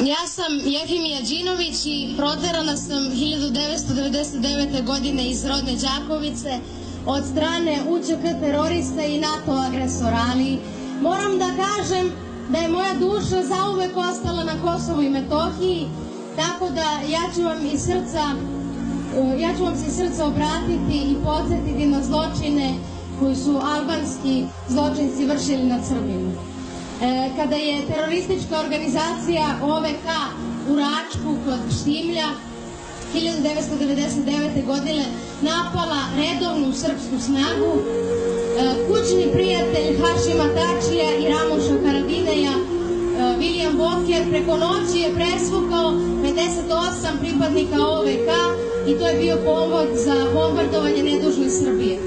Ja sam Jefimija Đinović i proterana sam 1999. godine iz rodne Đakovice od strane UČK terorista i NATO agresora, ali moram da kažem da je moja duša zauvek ostala na Kosovu i Metohiji, tako da ja ću vam se iz srca obratiti i podsjetiti na zločine koji su albanski zločinci vršili nad Srbima. Kada je teroristička organizacija OVK u Račku kod Štimlja 1999. godine napala redovnu srpsku snagu, kućni prijatelj Hašima Tačija i Ramoša Haradineja, William Walker, preko noći je presvukao 58 pripadnika OVK i to je bio povod za bombardovanje nedužne Srbije.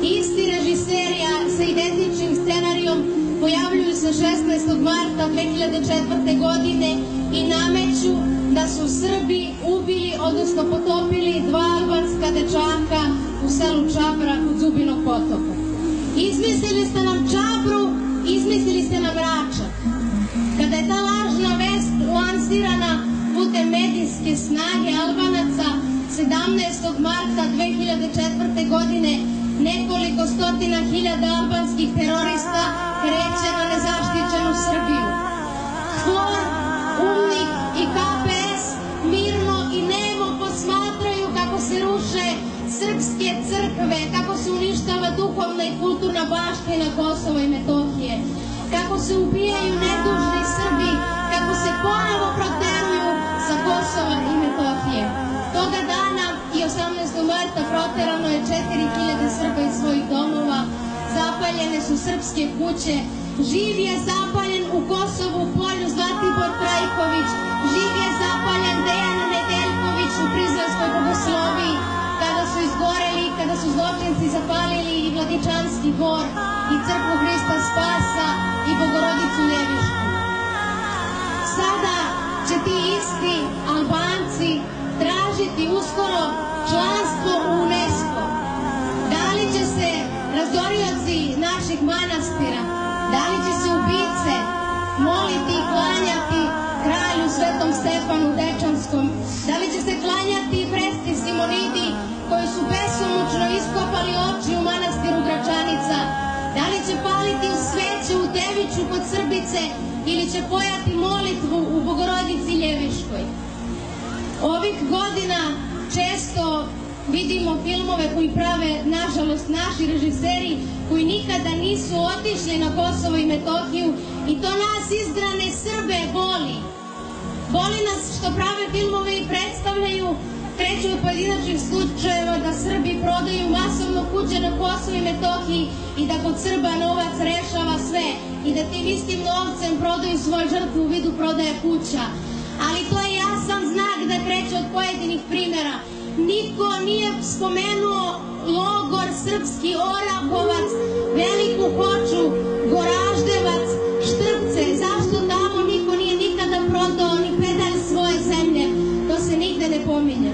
Isti režiserija sa identičnim scenarijom pojavljuju se 16. marta 2004. godine i nameću da su Srbi ubili, odnosno potopili 2 albanska dečaka u selu Čabra kod Zubinog potoka. Izmislili ste nam Čabru, izmislili ste nam Račak. Kada je ta lažna vest lansirana putem medijske snage Albanaca 17. marta 2004. godine, nekoliko stotina hiljada albanskih terorista kreće na nezaštićenu Srbiju. KFOR, UNMIK i KPS mirno i nemo posmatraju kako se ruše srpske crkve, kako se uništava duhovna i kulturna baština Kosova i Metohije, kako se ubijaju nedužni Srbi, kako se ponovo proteruju sa Kosova i Metohije. Toga dana i 18. marta proterano je 4000 Srba iz svojih domova, zapaljene su srpske kuće, živ je zapaljen u Kosovu polju Zlatibor Trajković, živ je zapaljen Dejan Nedeljković u Prizrenskoj Bogosloviji, kada su izgoreli, kada su zločinci zapalili i Vladičanski dvor i crkvu Hrista Spasa i Bogorodicu Ljevišku. Sada će ti isti Albanci tražiti uskoro članstvo u UNESCO. Da li će se razorioci naših manastira, da li će se ubice moliti i klanjati kralju Svetom Stefanu Dečanskom, da li će se klanjati presti Simonidi koji su besomučno iskopali oči u manastiru Gračanica, da li će paliti u sveće u Deviću kod Srbice ili će pojati molitvu u Bogorodici Ljeviškoj. Ovih godina često vidimo filmove koji prave, nažalost, naši režiseri koji nikada nisu otišli na Kosovo i Metohiju i to nas izdrane Srbe boli. Boli nas što prave filmove i predstavljaju, kreću od pojedinačnih slučajeva da Srbi prodaju masovno kuće na Kosovo i Metohiji i da kod Srba novac rešava sve i da tim istim novcem prodaju svoje žrtve u vidu prodaje kuća. Ali to je jasan znak da kreće od pojedinih primjera. Niko nije spomenuo logor Srpski Orahovac, Veliku Hoču, Goraždevac, Štrpce. Zašto tamo niko nije nikada prodao ni pedalj svoje zemlje? To se nigde ne pominje.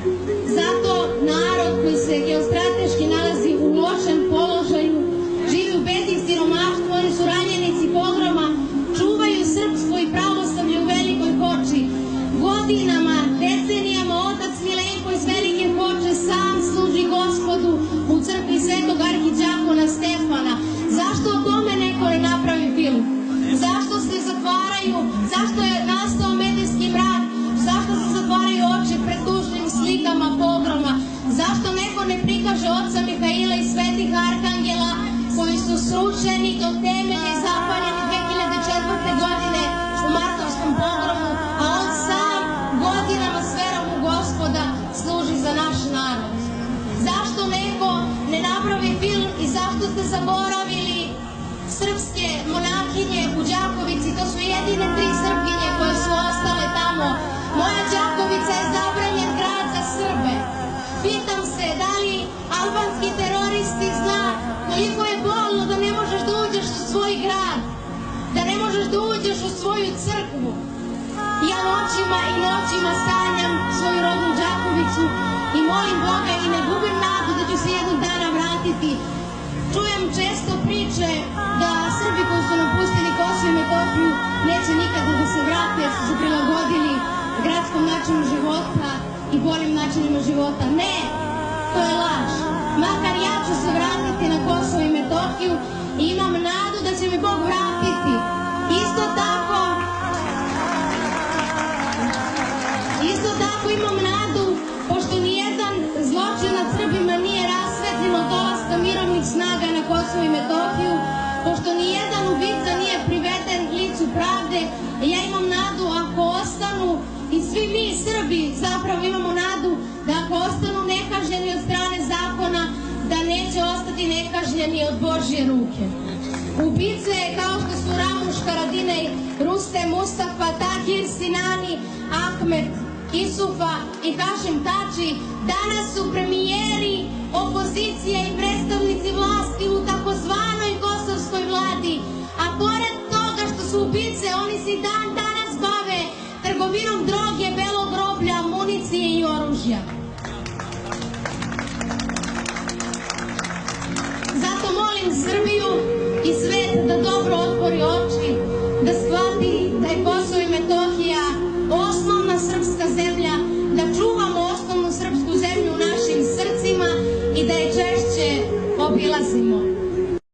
Zato narod koji se geostrateški nalazi u lošem položaju, živi u bedi i siromaštvu, oni su ranjenici pogroma, čuvaju srpstvo i pravoslavlje u Velikoj Hoči. Godinama, decenijama otac Milenko iz Velike Hoče sam služi Gospodu u crkvi Svetog arhidžakona Stefana. Zašto o tome neko ne napravi film? Zašto se zatvaraju? Zašto je nastao medijski mrak? Zašto se zatvaraju oči pred tužnim slikama pogroma? Zašto neko ne prikaže oca Mihaila i svetih arkangela koji su srušeni do temelja i zapaljeni 2004. godine u martovskom pogromu, a on sam godinama s verom u Gospoda služi za naš narod? Zašto neko ne napravi film i zašto ste zaboravili srpske monahinje u Đakovici? To su jedine 3 Srpkinje koje su ostale tamo. Moja Đakovica je zabranjen grad za Srbe. Pitam se da li albanski teroristi zna koliko je bolno da ne možeš da uđeš u svoj grad, da ne možeš da uđeš u svoju crkvu. Ja noćima i noćima sanjam svoju rodnu Đakovicu i molim Boga i ne gubim nadu da ću se jednog dana vratiti. Čujem često priče da Srbi koji su napustili Kosovo i Metohiju neće nikada da se vrate jer su se prilagodili i boljim načinima života. Ne, to je laž. Makar ja ću se vratiti na Kosovo i Metohiju i imam nadu da će mi Bog vratiti. Isto tako imam nadu, pošto nijedan zločin nad Srbima nije rasvetljen od dolaska mirovnih snaga na Kosovo i Metohiju, pošto nijedan ubica nije priveden licu pravde, ja imam nadu ako ostanu i svi mi Srbi zapravo imamo nadu da ako ostanu nekažnjeni od strane zakona, da neće ostati nekažnjeni od Božje ruke. Ubice kao što su Ramuš Haradinaj, Rustem Mustafa, Tahir Sinani, Ahmet Isufa i Hašim Tači danas su premijeri, opozicije i predstavnici vlasti u takozvanoj kosovskoj vladi, a pored toga što su ubice, oni se dan danas bave trgovinom droge, belog roblja, municije i oružja. Zato molim Srbiju i svet da dobro otvori oči, da shvati da je Kosovo i Metohija osnovna srpska zemlja, da čuvamo osnovnu srpsku zemlju u našim srcima i da je češće obilazimo.